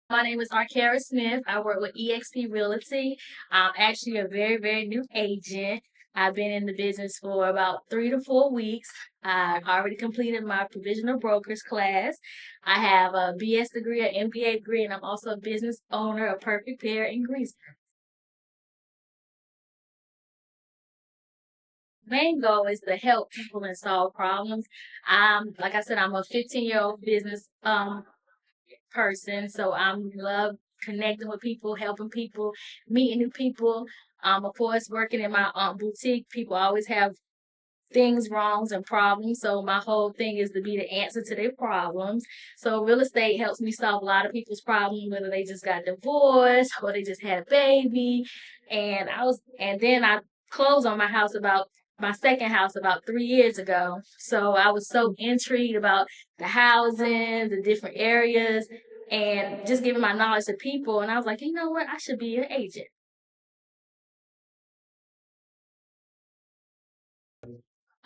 My name is Arkera Smith. I work with eXp Realty. I'm actually a very, very new agent. I've been in the business for about 3 to 4 weeks. I already completed my provisional brokers class. I have a BS degree, an MBA degree, and I'm also a business owner of Perfect Pair in Greensboro. Main goal is to help people and solve problems. Like I said, I'm a 15-year-old business person. So I love connecting with people, helping people, meeting new people. Of course, working in my boutique, people always have things, wrongs, and problems. So my whole thing is to be the answer to their problems. So real estate helps me solve a lot of people's problems, whether they just got divorced or they just had a baby. And then I closed on my second house about 3 years ago. So I was so intrigued about the housing, the different areas, and just giving my knowledge to people. And I was like, you know what? I should be an agent.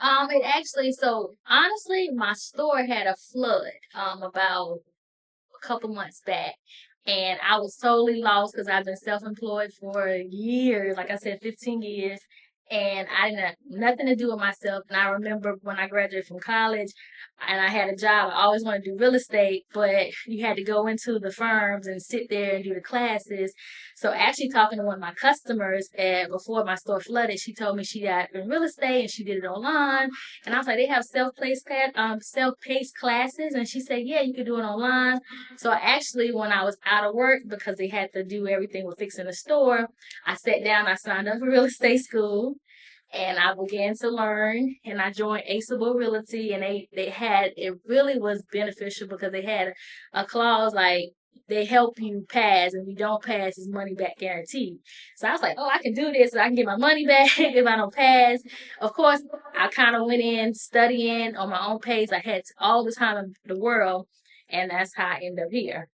It actually, so honestly, my store had a flood, about a couple months back. And I was totally lost because I've been self-employed for years, like I said, 15 years. And I didn't have nothing to do with myself. And I remember when I graduated from college and I had a job, I always wanted to do real estate, but you had to go into the firms and sit there and do the classes. So actually talking to one of my customers before my store flooded, she told me she got in real estate and she did it online. And I was like, they have self-paced classes. And she said, yeah, you could do it online. So actually, when I was out of work, because they had to do everything with fixing the store, I sat down, I signed up for real estate school, and I began to learn. And I joined Aceable Realty, and it really was beneficial because they had a clause like they help you pass, and if you don't pass, it's money back guaranteed. So I was like, oh, I can do this, so I can get my money back if I don't pass. Of course, I kind of went in studying on my own pace. I had all the time in the world, and that's how I ended up here.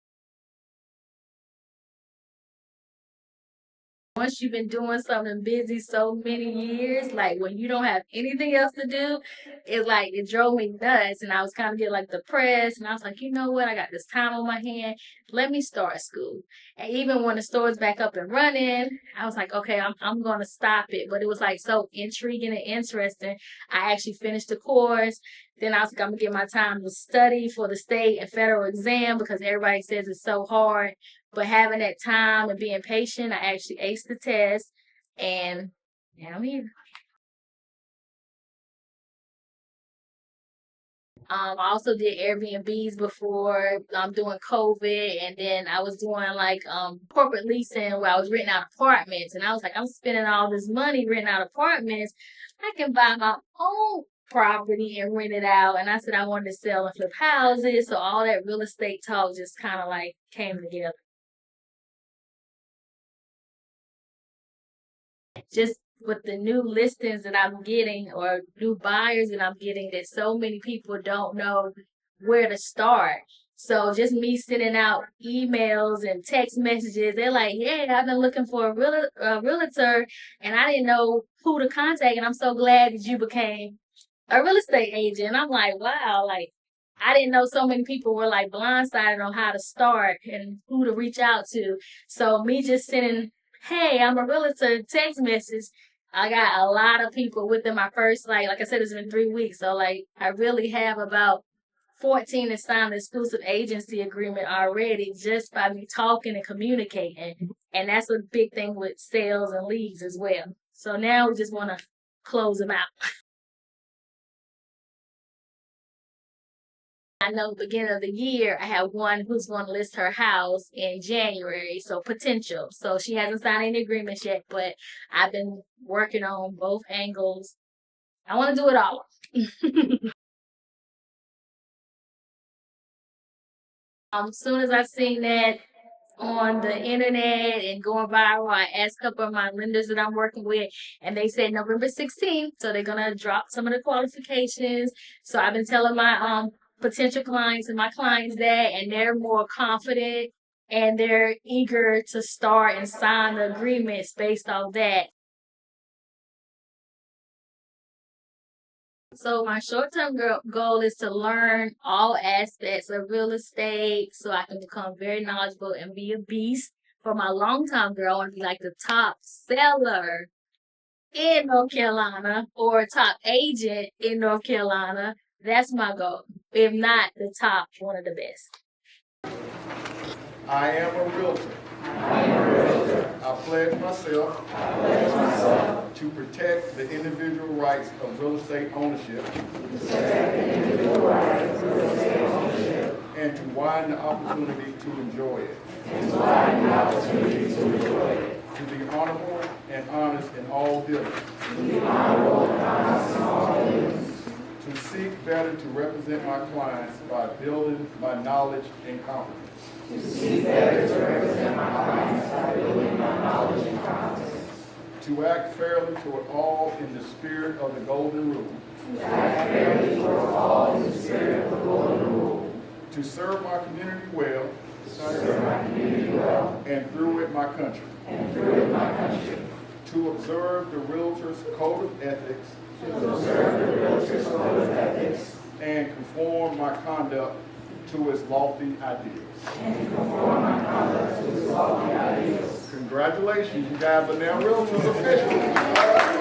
Once you've been doing something busy so many years, like when you don't have anything else to do, it's like it drove me nuts. And I was kind of getting like depressed. And I was like, you know what? I got this time on my hand. Let me start school. And even when the store's back up and running, I was like, okay, I'm going to stop it. But it was like so intriguing and interesting. I actually finished the course. Then I was like, I'm going to get my time to study for the state and federal exam because everybody says it's so hard. But having that time and being patient, I actually aced the test, and now I'm here. I also did Airbnbs before doing COVID, and then I was doing like corporate leasing where I was renting out apartments, and I was like, I'm spending all this money renting out apartments. I can buy my own property and rent it out. And I said I wanted to sell and flip houses, so all that real estate talk just kind of like came together. Just with the new listings that I'm getting or new buyers that I'm getting, that so many people don't know where to start. So just me sending out emails and text messages, they're like, "Hey, I've been looking for a realtor, and I didn't know who to contact, and I'm so glad that you became a real estate agent." And I'm like, "Wow!" Like I didn't know so many people were like blindsided on how to start and who to reach out to. So me just sending, "Hey, I'm a realtor," text message. I got a lot of people within my first, like I said, it's been 3 weeks. So like I really have about 14 to sign the exclusive agency agreement already just by me talking and communicating. And that's a big thing with sales and leads as well. So now we just want to close them out. I know beginning of the year, I have one who's going to list her house in January, so potential. So she hasn't signed any agreements yet, but I've been working on both angles. I want to do it all. As soon as I seen that on the internet and going viral, I asked a couple of my lenders that I'm working with, and they said November 16th. So they're gonna drop some of the qualifications. So I've been telling my potential clients and my clients that, and they're more confident and they're eager to start and sign the agreements based off that. So my short-term goal is to learn all aspects of real estate so I can become very knowledgeable and be a beast. For my long-term goal, I want to be like the top seller in North Carolina or a top agent in North Carolina. That's my goal. If not the top, one of the best. I am a realtor. I pledge myself to protect the individual rights of real estate ownership and to widen the opportunity to enjoy it. To be honorable and honest in all dealings. To seek better to represent my clients by building my knowledge and confidence. To act fairly toward all in the spirit of the golden rule. To serve my community well. And through it my country. To observe the Realtor's Code of Ethics. And conform my conduct to its lofty ideals. Congratulations, you guys are now Realtors officially.